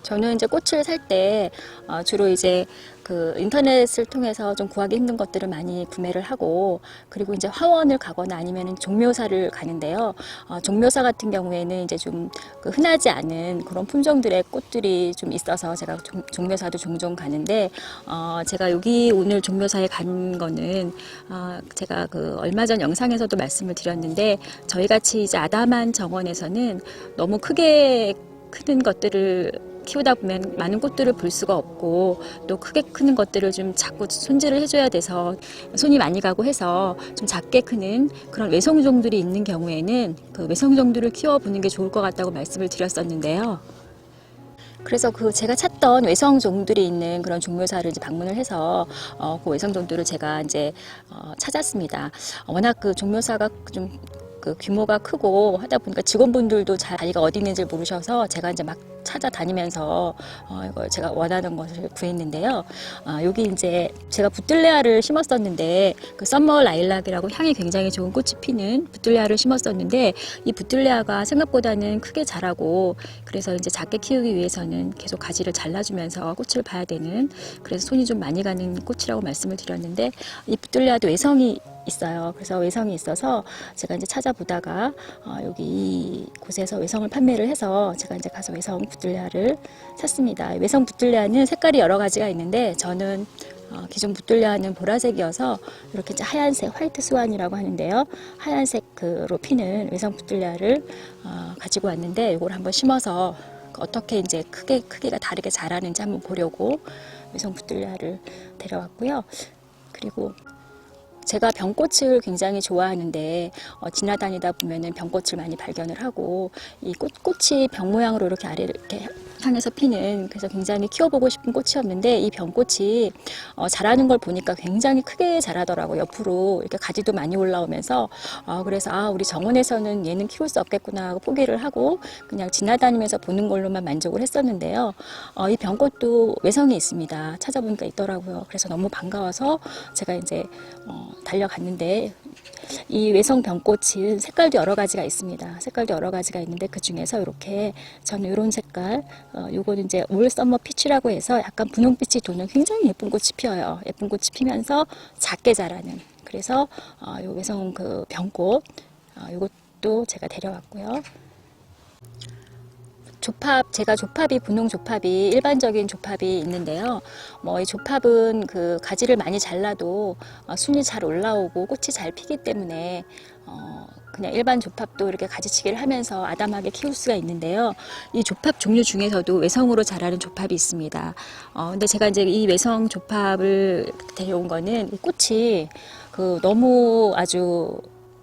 저는 이제 꽃을 살 때 주로 이제 그 인터넷을 통해서 좀 구하기 힘든 것들을 많이 구매를 하고, 그리고 이제 화원을 가거나 아니면 종묘사를 가는데요. 종묘사 같은 경우에는 이제 좀 그 흔하지 않은 그런 품종들의 꽃들이 좀 있어서 제가 종묘사도 종종 가는데, 제가 여기 오늘 종묘사에 간 거는 제가 그 얼마 전 영상에서도 말씀을 드렸는데, 저희 같이 이제 아담한 정원에서는 너무 크게 크는 것들을 키우다 보면 많은 꽃들을 볼 수가 없고, 또 크게 크는 것들을 좀 자꾸 손질을 해줘야 돼서 손이 많이 가고 해서 좀 작게 크는 그런 외성종들이 있는 경우에는 그 외성종들을 키워보는 게 좋을 것 같다고 말씀을 드렸었는데요. 그래서 그 제가 찾던 외성종들이 있는 그런 종묘사를 이제 방문을 해서 그 외성종들을 제가 이제 찾았습니다. 워낙 그 종묘사가 좀 그 규모가 크고 하다 보니까 직원분들도 자리가 어디 있는지 모르셔서 제가 이제 막 찾아다니면서 이걸 제가 원하는 것을 구했는데요. 여기 이제 제가 부틀레아를 심었었는데, 그 썸머 라일락이라고 향이 굉장히 좋은 꽃이 피는 부틀레아를 심었었는데, 이 부틀레아가 생각보다는 크게 자라고, 그래서 이제 작게 키우기 위해서는 계속 가지를 잘라주면서 꽃을 봐야 되는, 그래서 손이 좀 많이 가는 꽃이라고 말씀을 드렸는데, 이 부틀레아도 외성이 있어요. 그래서 외성이 있어서 제가 이제 찾아보다가 여기 곳에서 외성을 판매를 해서 제가 이제 가서 외성 부틀레아를 샀습니다. 외성 부틀레아는 색깔이 여러 가지가 있는데, 저는 기존 부틀레아는 보라색이어서 이렇게 이제 하얀색 화이트 스완이라고 하는데요. 하얀색으로 피는 외성 부틀레아를 가지고 왔는데, 이걸 한번 심어서 어떻게 이제 크기가 다르게 자라는지 한번 보려고 외성 부틀레아를 데려왔고요. 그리고 제가 병꽃을 굉장히 좋아하는데 지나다니다 보면은 병꽃을 많이 발견을 하고, 이 꽃이 병 모양으로 이렇게 아래를 이렇게 향해서 피는, 그래서 굉장히 키워보고 싶은 꽃이었는데, 이 병꽃이 자라는 걸 보니까 굉장히 크게 자라더라고요. 옆으로 이렇게 가지도 많이 올라오면서 그래서 우리 정원에서는 얘는 키울 수 없겠구나 하고 포기를 하고 그냥 지나다니면서 보는 걸로만 만족을 했었는데요. 이 병꽃도 외성이 있습니다. 찾아보니까 있더라고요. 그래서 너무 반가워서 제가 이제 달려갔는데, 이 외성 병꽃은 색깔도 여러 가지가 있습니다. 색깔도 여러 가지가 있는데, 그 중에서 이렇게 저는 이런 색깔, 요거는 이제 올 썸머 피치라고 해서 약간 분홍빛이 도는 굉장히 예쁜 꽃이 피어요. 예쁜 꽃이 피면서 작게 자라는, 그래서 요 외성 그 병꽃, 요것도 제가 데려왔고요. 제가 조팝이, 분홍 조팝이 일반적인 조팝이 있는데요. 이 조팝은 그 가지를 많이 잘라도 순이 잘 올라오고 꽃이 잘 피기 때문에 그냥 일반 조팝도 이렇게 가지치기를 하면서 아담하게 키울 수가 있는데요. 이 조팝 종류 중에서도 외성으로 자라는 조팝이 있습니다. 근데 제가 이제 이 외성 조팝을 데려온 거는 이 꽃이 너무 아주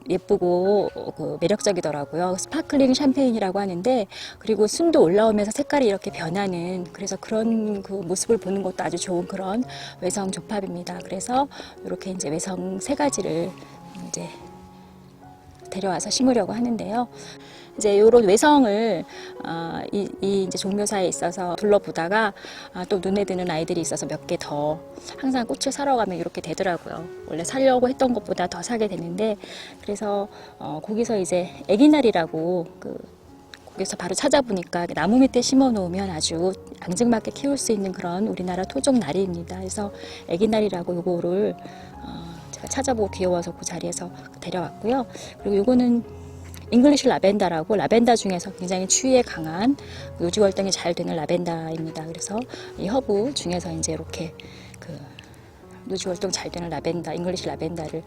예쁘고 그 매력적이더라고요. 스파클링 샴페인이라고 하는데, 그리고 순도 올라오면서 색깔이 이렇게 변하는, 그래서 그런 그 모습을 보는 것도 아주 좋은 그런 외성 조팝입니다. 그래서 이렇게 이제 외성 3가지를 이제 데려와서 심으려고 하는데요. 이제 이런 외성을 이 이제 종묘사에 있어서 둘러보다가 또 눈에 드는 아이들이 있어서 몇 개 더, 항상 꽃을 사러 가면 이렇게 되더라고요. 원래 사려고 했던 것보다 더 사게 되는데, 그래서 거기서 이제 애기날이라고 거기서 바로 찾아보니까 나무 밑에 심어 놓으면 아주 앙증맞게 키울 수 있는 그런 우리나라 토종 나리입니다. 그래서 애기날이라고 요거를 제가 찾아보고 귀여워서 그 자리에서 데려왔고요. 그리고 요거는 잉글리시 라벤더라고, 라벤더 중에서 굉장히 추위에 강한 요지 월등이 잘 되는 라벤더입니다. 그래서 이 허브 중에서 이제 이렇게 요지 월등 잘 되는 라벤더, 잉글리시 라벤더를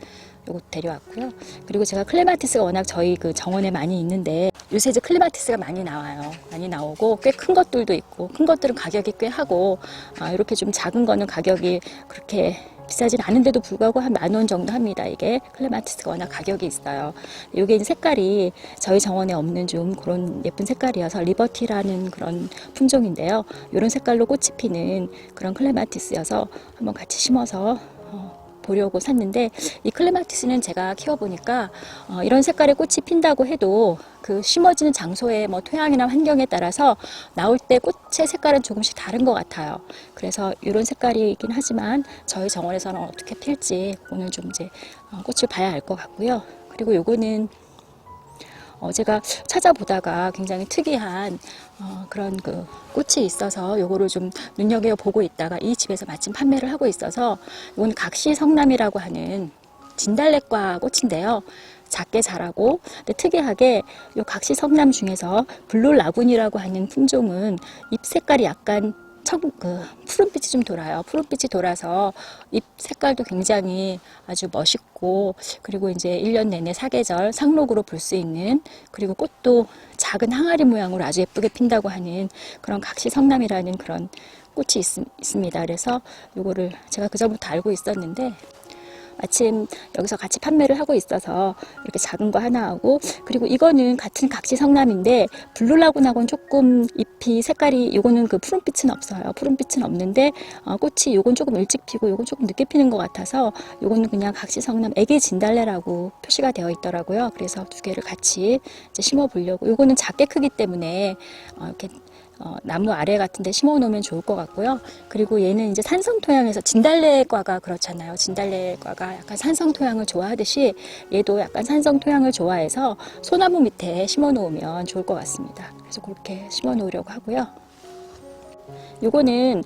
요거 데려왔고요. 그리고 제가 클레마티스가 워낙 저희 그 정원에 많이 있는데, 요새 이제 클레마티스가 많이 나와요. 많이 나오고 꽤 큰 것들도 있고, 큰 것들은 가격이 꽤 하고, 이렇게 좀 작은 거는 가격이 그렇게 비싸진 않은데도 불구하고 한 10,000원 정도 합니다. 이게 클레마티스가 워낙 가격이 있어요. 이게 이제 색깔이 저희 정원에 없는 좀 그런 예쁜 색깔이어서 리버티라는 그런 품종인데요. 이런 색깔로 꽃이 피는 그런 클레마티스여서 한번 같이 심어서 보려고 샀는데, 이 클레마티스는 제가 키워보니까 이런 색깔의 꽃이 핀다고 해도 그 심어지는 장소의 토양이나 환경에 따라서 나올 때 꽃의 색깔은 조금씩 다른 것 같아요. 그래서 이런 색깔이긴 하지만 저희 정원에서는 어떻게 필지 오늘 좀 이제 꽃을 봐야 알 것 같고요. 그리고 요거는 제가 찾아보다가 굉장히 특이한 그런 그 꽃이 있어서 요거를 좀 눈여겨보고 있다가 이 집에서 마침 판매를 하고 있어서, 이건 각시성남이라고 하는 진달래과 꽃인데요. 작게 자라고, 근데 특이하게 요 각시성남 중에서 블루라군이라고 하는 품종은 잎 색깔이 약간 푸른빛이 좀 돌아요. 푸른빛이 돌아서 잎 색깔도 굉장히 아주 멋있고, 그리고 이제 1년 내내 사계절 상록으로 볼 수 있는, 그리고 꽃도 작은 항아리 모양으로 아주 예쁘게 핀다고 하는 그런 각시성남이라는 그런 꽃이 있습니다. 그래서 요거를 제가 그전부터 알고 있었는데, 마침 여기서 같이 판매를 하고 있어서 이렇게 작은 거 하나 하고, 그리고 이거는 같은 각시성남인데 블루라군하고는 조금 잎이 색깔이, 요거는 그 푸른빛은 없어요. 푸른빛은 없는데 꽃이 요건 조금 일찍 피고 요건 조금 늦게 피는 것 같아서 요거는 그냥 각시성남 애기 진달래라고 표시가 되어 있더라고요. 그래서 두 개를 같이 이제 심어 보려고. 요거는 작게 크기 때문에 이렇게 나무 아래 같은 데 심어 놓으면 좋을 것 같고요. 그리고 얘는 이제 산성 토양에서, 진달래과가 그렇잖아요. 진달래과가 약간 산성 토양을 좋아하듯이 얘도 약간 산성 토양을 좋아해서 소나무 밑에 심어 놓으면 좋을 것 같습니다. 그래서 그렇게 심어 놓으려고 하고요. 요거는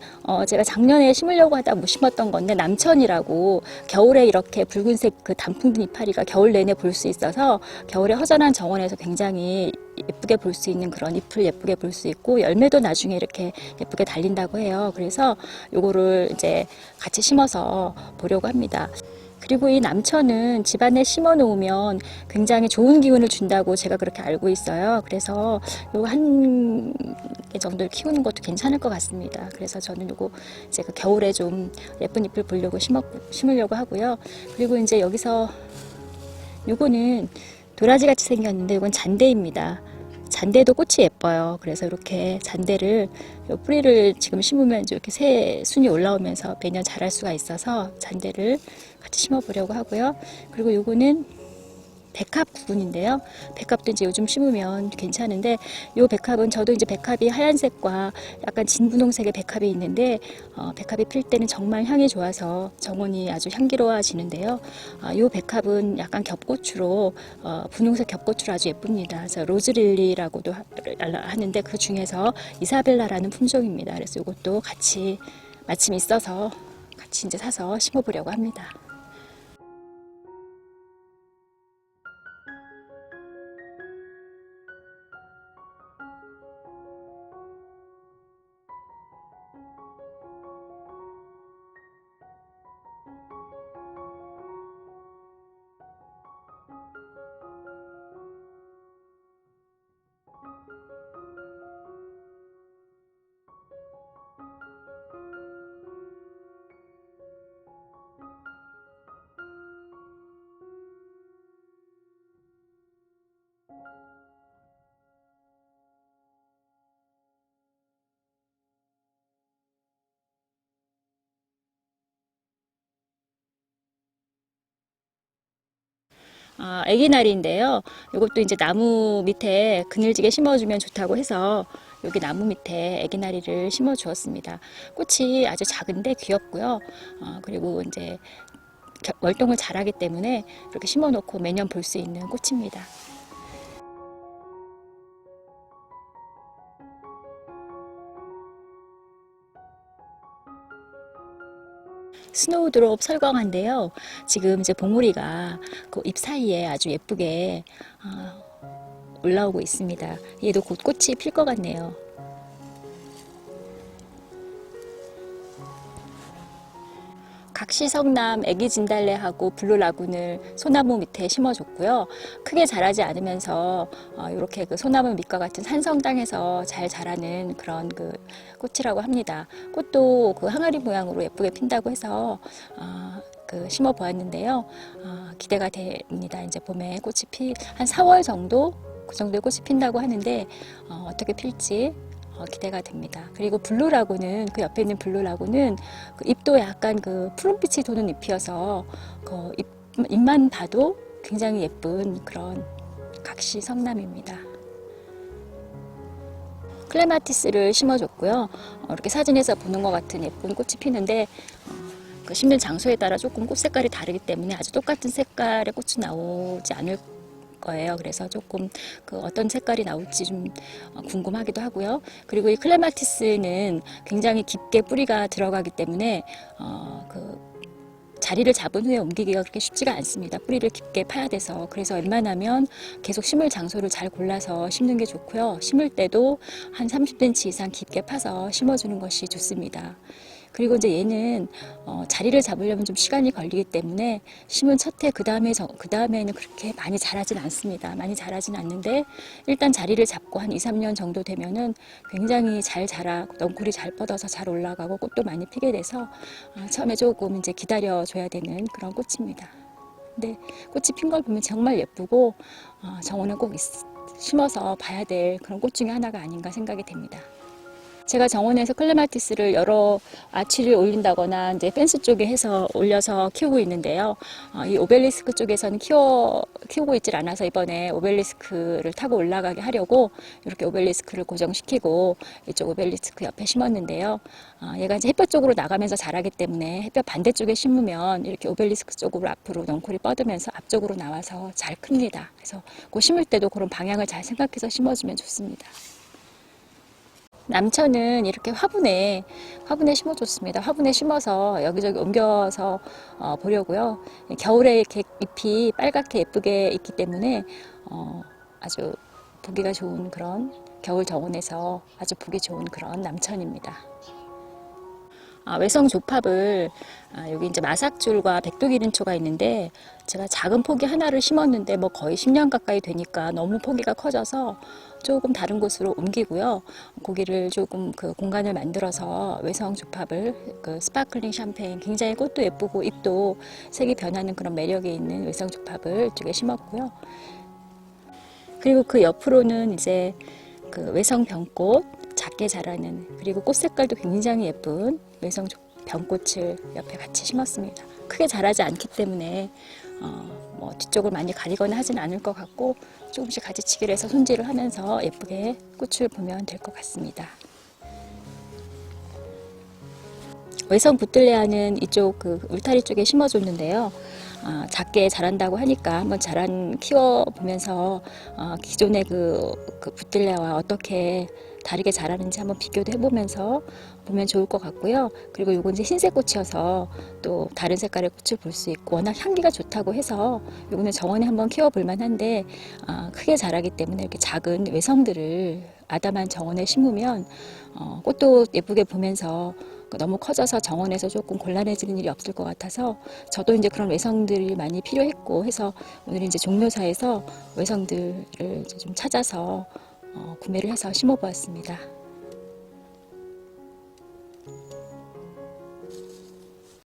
제가 작년에 심으려고 하다 못 심었던 건데, 남천이라고 겨울에 이렇게 붉은색 그 단풍 이파리가 겨울 내내 볼 수 있어서 겨울에 허전한 정원에서 굉장히 예쁘게 볼 수 있는, 그런 잎을 예쁘게 볼 수 있고 열매도 나중에 이렇게 예쁘게 달린다고 해요. 그래서 요거를 이제 같이 심어서 보려고 합니다. 그리고 이 남천은 집안에 심어 놓으면 굉장히 좋은 기운을 준다고 제가 그렇게 알고 있어요. 그래서 요거 한 개 정도를 키우는 것도 괜찮을 것 같습니다. 그래서 저는 요거 이제 그 겨울에 좀 예쁜 잎을 보려고 심으려고 하고요. 그리고 이제 여기서 요거는 도라지 같이 생겼는데 이건 잔대입니다. 잔대도 꽃이 예뻐요. 그래서 이렇게 잔대를, 요 뿌리를 지금 심으면 이렇게 새 순이 올라오면서 매년 자랄 수가 있어서 잔대를 같이 심어 보려고 하고요. 그리고 요거는 백합 부분인데요. 백합도 이제 요즘 심으면 괜찮은데, 요 백합은, 저도 이제 백합이 하얀색과 약간 진분홍색의 백합이 있는데, 백합이 필 때는 정말 향이 좋아서 정원이 아주 향기로워지는데요. 요 백합은 약간 겹꽃으로, 분홍색 겹꽃으로 아주 예쁩니다. 그래서 로즈릴리라고도 하는데 그 중에서 이사벨라라는 품종입니다. 그래서 이것도 같이 마침 있어서 같이 이제 사서 심어보려고 합니다. 애기나리인데요. 이것도 이제 나무 밑에 그늘지게 심어주면 좋다고 해서 여기 나무 밑에 애기나리를 심어 주었습니다. 꽃이 아주 작은데 귀엽고요. 그리고 이제 월동을 잘하기 때문에 이렇게 심어 놓고 매년 볼 수 있는 꽃입니다. 스노우드롭 설광한데요. 지금 이제 봉우리가 그 잎 사이에 아주 예쁘게 올라오고 있습니다. 얘도 곧 꽃이 필 것 같네요. 각시성남 애기진달래하고 블루라군을 소나무 밑에 심어줬고요. 크게 자라지 않으면서 이렇게 그 소나무 밑과 같은 산성 땅에서 잘 자라는 그런 그 꽃이라고 합니다. 꽃도 그 항아리 모양으로 예쁘게 핀다고 해서 그 심어 보았는데요. 기대가 됩니다. 이제 봄에 꽃이 한 4월 정도, 그 정도의 꽃이 핀다고 하는데 어떻게 필지 기대가 됩니다. 그리고 블루라군은, 그 옆에 있는 블루라군은 그 잎도 약간 그 푸른빛이 도는 잎이어서 그 잎만 봐도 굉장히 예쁜 그런 각시성남입니다. 클레마티스를 심어줬고요. 이렇게 사진에서 보는 것 같은 예쁜 꽃이 피는데 그 심는 장소에 따라 조금 꽃 색깔이 다르기 때문에 아주 똑같은 색깔의 꽃이 나오지 않을 거예요. 그래서 조금 그 어떤 색깔이 나올지 좀 궁금하기도 하고요. 그리고 이 클레마티스는 굉장히 깊게 뿌리가 들어가기 때문에 그 자리를 잡은 후에 옮기기가 그렇게 쉽지가 않습니다. 뿌리를 깊게 파야 돼서. 그래서 웬만하면 계속 심을 장소를 잘 골라서 심는 게 좋고요. 심을 때도 한 30cm 이상 깊게 파서 심어주는 것이 좋습니다. 그리고 이제 얘는 자리를 잡으려면 좀 시간이 걸리기 때문에 심은 첫 해 그 다음에는 그렇게 많이 자라진 않습니다. 많이 자라진 않는데 일단 자리를 잡고 한 2, 3년 정도 되면은 굉장히 잘 자라, 넝쿨이 잘 뻗어서 잘 올라가고 꽃도 많이 피게 돼서 처음에 조금 이제 기다려줘야 되는 그런 꽃입니다. 근데 꽃이 핀 걸 보면 정말 예쁘고 정원은 꼭 심어서 봐야 될 그런 꽃 중에 하나가 아닌가 생각이 됩니다. 제가 정원에서 클레마티스를 여러 아치를 올린다거나 이제 펜스 쪽에 해서 올려서 키우고 있는데요. 이 오벨리스크 쪽에서는 키우고 있질 않아서 이번에 오벨리스크를 타고 올라가게 하려고 이렇게 오벨리스크를 고정시키고 이쪽 오벨리스크 옆에 심었는데요. 얘가 이제 햇볕 쪽으로 나가면서 자라기 때문에 햇볕 반대쪽에 심으면 이렇게 오벨리스크 쪽으로 앞으로 넝쿨이 뻗으면서 앞쪽으로 나와서 잘 큽니다. 그래서 그 심을 때도 그런 방향을 잘 생각해서 심어주면 좋습니다. 남천은 이렇게 화분에 심어줬습니다. 화분에 심어서 여기저기 옮겨서 보려고요. 겨울에 이렇게 잎이 빨갛게 예쁘게 있기 때문에 아주 보기가 좋은 그런 겨울 정원에서 아주 보기 좋은 그런 남천입니다. 외성 조팝을 여기 이제 마삭줄과 백두기린초가 있는데 제가 작은 포기 하나를 심었는데 뭐 거의 10년 가까이 되니까 너무 포기가 커져서 조금 다른 곳으로 옮기고요. 거기를 조금 그 공간을 만들어서 외성 조팝을 그 스파클링 샴페인 굉장히 꽃도 예쁘고 잎도 색이 변하는 그런 매력이 있는 외성 조팝을 이쪽에 심었고요. 그리고 그 옆으로는 이제 그 외성 병꽃 작게 자라는 그리고 꽃 색깔도 굉장히 예쁜 외성 병꽃을 옆에 같이 심었습니다. 크게 자라지 않기 때문에 뭐 뒤쪽을 많이 가리거나 하진 않을 것 같고 조금씩 가지치기를 해서 손질을 하면서 예쁘게 꽃을 보면 될 것 같습니다. 외성 부틀레아는 이쪽 그 울타리 쪽에 심어줬는데요. 작게 자란다고 하니까 한번 키워보면서 기존의 그 부틀레아와 어떻게 다르게 자라는지 한번 비교도 해보면서 보면 좋을 것 같고요. 그리고 요건 이제 흰색 꽃이어서 또 다른 색깔의 꽃을 볼 수 있고 워낙 향기가 좋다고 해서 요거는 정원에 한번 키워볼 만한데 크게 자라기 때문에 이렇게 작은 외성들을 아담한 정원에 심으면 꽃도 예쁘게 보면서 너무 커져서 정원에서 조금 곤란해지는 일이 없을 것 같아서 저도 이제 그런 외성들이 많이 필요했고 해서 오늘 이제 종묘사에서 외성들을 이제 좀 찾아서 구매를 해서 심어보았습니다.